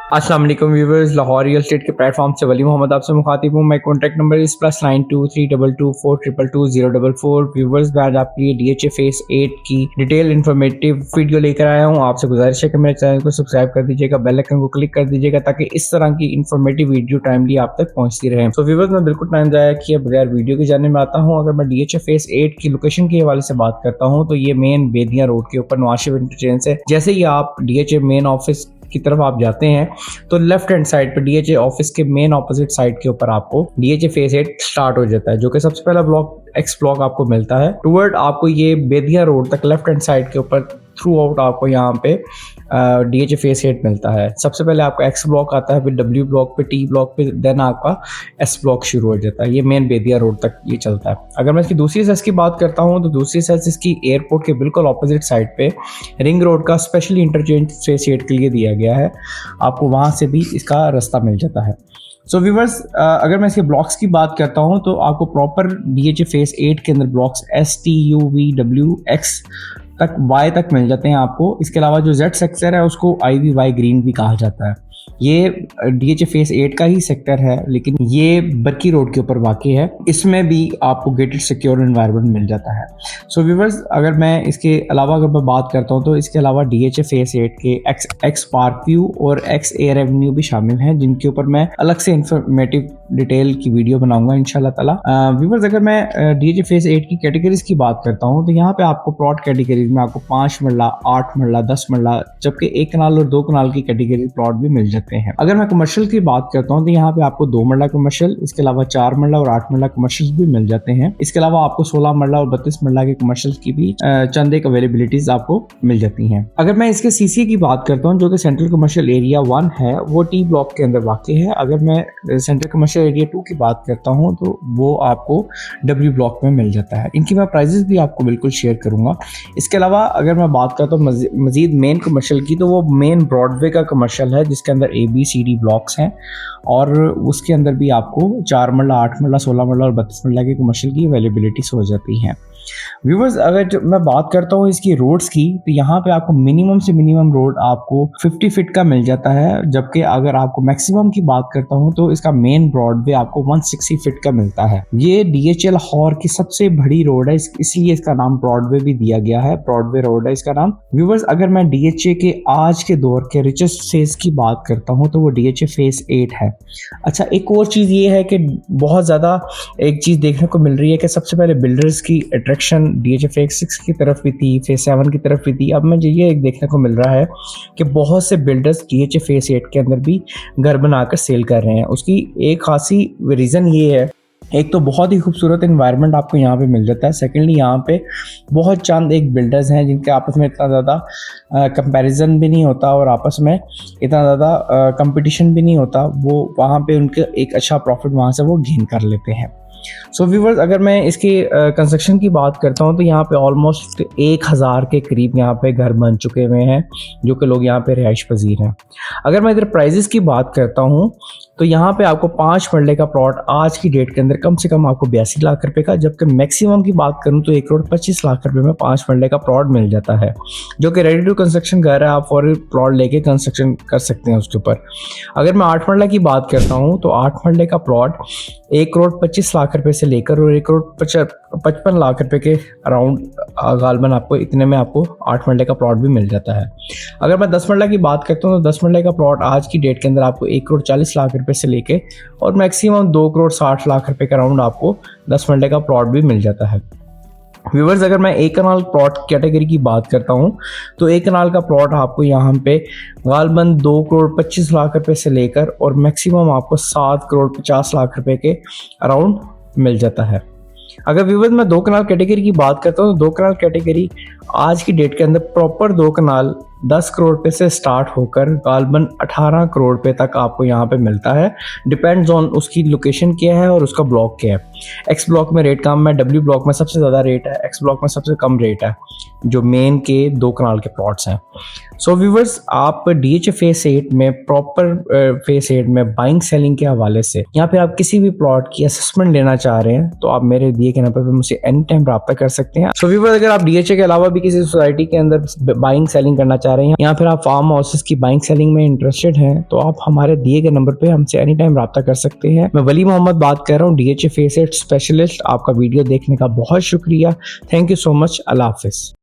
अस्सलाम वालेकुम viewers, Lahore real estate के प्लेटफॉर्म से वली मोहम्मद आपसे मुखातिब हूँ। मैं कॉन्टैक्ट नंबर इस +923224222044। व्यूवर्स, मैं आज आपके लिए DHA फेस 8 की डिटेल इन्फॉर्मेटिव वीडियो लेकर आया हूँ। आपसे गुजारिश है कि मेरे चैनल को सब्सक्राइब कर दीजिएगा, बेल आइकन को क्लिक कर दीजिएगा ताकि इस तरह की इन्फॉर्मेटिव वीडियो टाइमली आप तक पहुँचती रहे। तो व्यूवर्स, मैं बिल्कुल टाइम ज़ाया किए बगैर वीडियो की जाने में आता हूँ। अगर मैं DHA फेस 8 की लोकेशन के हवाले से बात करता हूँ तो ये मेन बेदिया रोड के ऊपर नवाशिफ इंटरचेंज है। जैसे ही आप DHA मेन ऑफिस की तरफ आप जाते हैं तो लेफ्ट हैंड साइड पे DHA ऑफिस के मेन ऑपोजिट साइड के ऊपर आपको DHA फेस 8 स्टार्ट हो जाता है, जो कि सबसे पहला ब्लॉक एक्स ब्लॉक आपको मिलता है। टूवर्ड आपको ये बेदिया रोड तक लेफ्ट हैंड साइड के ऊपर थ्रू आउट आपको यहाँ पे DHA फेस 8 मिलता है। सबसे पहले आपका एक्स ब्लॉक आता है, फिर W ब्लॉक पे, T ब्लॉक पे, देन आपका S ब्लॉक शुरू हो जाता है। ये मेन बेदिया रोड तक ये चलता है। अगर मैं इसकी दूसरी सेस की बात करता हूँ तो दूसरी सेस इसकी एयरपोर्ट के बिल्कुल ऑपोजिट साइड पे रिंग रोड का स्पेशली इंटरचेंज फेस 8 के लिए दिया गया है। आपको वहाँ से भी इसका रास्ता मिल जाता है। सो व्यूवर्स, अगर मैं इसके ब्लॉक्स की बात करता हूँ तो आपको प्रॉपर DHA फेस 8 के अंदर blocks S T U V W X तक Y तक मिल जाते हैं आपको। इसके अलावा जो Z सेक्टर है उसको IVY ग्रीन भी कहा जाता है। ये DHA फेस 8 का ही सेक्टर है, लेकिन ये बरकी रोड के ऊपर वाक़ई है। इसमें भी आपको गेटेड सिक्योर एनवायरनमेंट मिल जाता है। सो व्यूवर्स, अगर मैं इसके अलावा अगर मैं बात करता हूँ तो इसके अलावा DHA फेस 8 के X पार्क व्यू और X एयर एवेन्यू भी शामिल हैं, जिनके ऊपर मैं अलग से इंफॉर्मेटिव डिटेल की वीडियो बनाऊंगा इंशाल्लाह ताला। व्यूवर्स, अगर मैं DHA फेस 8 की कैटेगरीज की बात करता हूँ तो यहाँ पे आपको प्लॉट कैटेगरीज में आपको 5 मरला, 8 मरला, 10 मरला, जबकि 1 कनाल और 2 कनाल की कैटेगरी प्लॉट भी मिल जाते हैं। अगर मैं कमर्शियल की बात करता हूँ तो यहाँ पे आपको 2 मरला कमर्शियल, इसके अलावा 4 मरला और 8 मरला कमर्शियल भी मिल जाते हैं। इसके अलावा आपको 16 मरला और 32 मरला के कमर्शियल की भी चंद एक अवेलेबिलिटीज आपको मिल जाती हैं। अगर मैं इसके CC की बात करता हूँ, जो कि सेंट्रल कमर्शियल एरिया 1 है, वो T ब्लॉक के अंदर वाक़ई है। अगर मैं सेंट्रल कमर्शियल एरिया 2 की बात करता हूँ तो वो आपको W ब्लॉक में मिल जाता है। इनकी मैं प्राइजेस भी आपको बिल्कुल शेयर करूंगा। इसके अलावा अगर मैं बात करता हूँ मजीद मेन कमर्शियल की, तो वो मेन ब्रॉडवे का कमर्शियल है जिसके अंदर ABCD ब्लॉक्स हैं और उसके अंदर भी आपको 4 मरला, 8 मरला, 16 मरला और 32 मरला के कमर्शियल की अवेलेबिलिटीज हो जाती हैं। व्यूवर्स, अगर मैं बात करता हूँ इसकी रोड्स की तो यहाँ पे आपको मिनिमम से मिनिमम रोड आपको 50 फीट का मिल जाता है, जबकि अगर आपको मैक्सिमम की बात करता हूँ तो इसका मेन ब्रॉडवे आपको 160 फीट का मिलता है। ये DHA लाहौर की सबसे बड़ी रोड है, इसलिए इसका नाम ब्रॉडवे भी दिया गया है। ब्रॉडवे रोड है इसका नाम। व्यूवर्स, अगर मैं DHA के आज के दौर के रिचेस्ट फेस की बात करता हूँ तो वो DHA फेस 8 है। अच्छा, एक और चीज़ ये है कि बहुत ज़्यादा एक चीज़ देखने को मिल रही है कि सबसे पहले बिल्डर्स की अट्रैक्शन DHA फेस 6 की तरफ भी थी, फेस 7 की तरफ भी थी। अब मुझे ये एक देखने को मिल रहा है कि बहुत से बिल्डर्स DHA फेस 8 के अंदर भी घर बनाकर सेल कर रहे हैं। उसकी एक खासी रीज़न ये है, एक तो बहुत ही खूबसूरत एनवायरनमेंट आपको यहाँ पे मिल जाता है। सेकेंडली, यहाँ पे बहुत चंद एक बिल्डर्स हैं जिनके आपस में इतना ज़्यादा कंपैरिजन भी नहीं होता और आपस में इतना ज़्यादा कंपटीशन भी नहीं होता। वो वहाँ पे उनके एक अच्छा प्रॉफिट वहाँ से वो गेन कर लेते हैं। सो व्यूवर्स, अगर मैं इसके कंस्ट्रक्शन की बात करता हूँ तो यहाँ पे ऑलमोस्ट 1000 के करीब यहाँ पे घर बन चुके हुए हैं, जो कि लोग यहाँ पे रिहाइश पजीर हैं। अगर मैं इधर प्राइजेस की बात करता हूँ तो यहाँ पे आपको 5 मरले का प्लॉट आज की डेट के अंदर कम से कम आपको 82 लाख रुपए का, जबकि मैक्सिमम की बात करूँ तो 1,25 लाख रुपए में 5 मरले का प्लॉट मिल जाता है, जो कि रेडी टू कंस्ट्रक्शन घर है। आप फॉर प्लॉट लेके कंस्ट्रक्शन कर सकते हैं उसके ऊपर। अगर मैं 8 मरला की बात करता हूँ तो 8 मरले का प्लॉट 1,25 लाख रुपए से लेकर और 1,55 लाख रुपए के अराउंड गालबन आपको इतने में आपको 8 मरले का प्लॉट भी मिल जाता है। अगर मैं 10 मरला की बात करता हूँ तो 10 मरले का प्लॉट आज की डेट के अंदर आपको 1,40 लाख रुपए से लेके और मैक्सिमम 2,60 लाख रुपए के अराउंड आपको 10 मरले का प्लॉट भी मिल जाता है। व्यूवर्स, अगर मैं 1 कनाल प्लॉट कैटेगरी की बात करता हूँ तो 1 कनाल का प्लॉट आपको यहाँ पे गालबन 2,25 लाख रुपए से लेकर और मैक्सिमम आपको 7,50 लाख रुपए के अराउंड मिल जाता है। अगर व्यूवर्स मैं 2 कनाल कैटेगरी की बात करता हूँ तो 2 कनाल कैटेगरी आज की डेट के अंदर प्रॉपर 2 कनाल 10 करोड़ रुपए से स्टार्ट होकर गालबन 18 करोड़ रुपए तक आपको यहाँ पे मिलता है। डिपेंड्स ऑन उसकी लोकेशन क्या है और उसका ब्लॉक क्या है। एक्स ब्लॉक में रेट कम है, W ब्लॉक में सबसे ज़्यादा रेट है, एक्स ब्लॉक में सबसे कम रेट है, जो मेन के 2 कनाल के प्लॉट्स हैं। सो व्यूवर्स, आप DHA फेस 8 में प्रॉपर फेस 8 में बाइंग सेलिंग के हवाले से यहाँ पे आप किसी भी प्लॉट की असेसमेंट लेना चाह रहे हैं तो आप मेरे दिए के नंबर पर मुझसे एनी टाइम रब्ता कर सकते हैं। सो व्यूवर्स, अगर आप DHA के अलावा भी किसी सोसाइटी के अंदर बाइंग सेलिंग करना चाह रहे हैं या फिर आप फार्म हाउसेस की बाइंग सेलिंग में इंटरेस्टेड हैं तो आप हमारे दिए गए नंबर पे हमसे एनी टाइम रब्ता कर सकते हैं। मैं वली मोहम्मद बात कर रहा हूँ, DHA फेस एड स्पेशलिस्ट। आपका वीडियो देखने का बहुत शुक्रिया। Thank you so much. Allah Hafiz.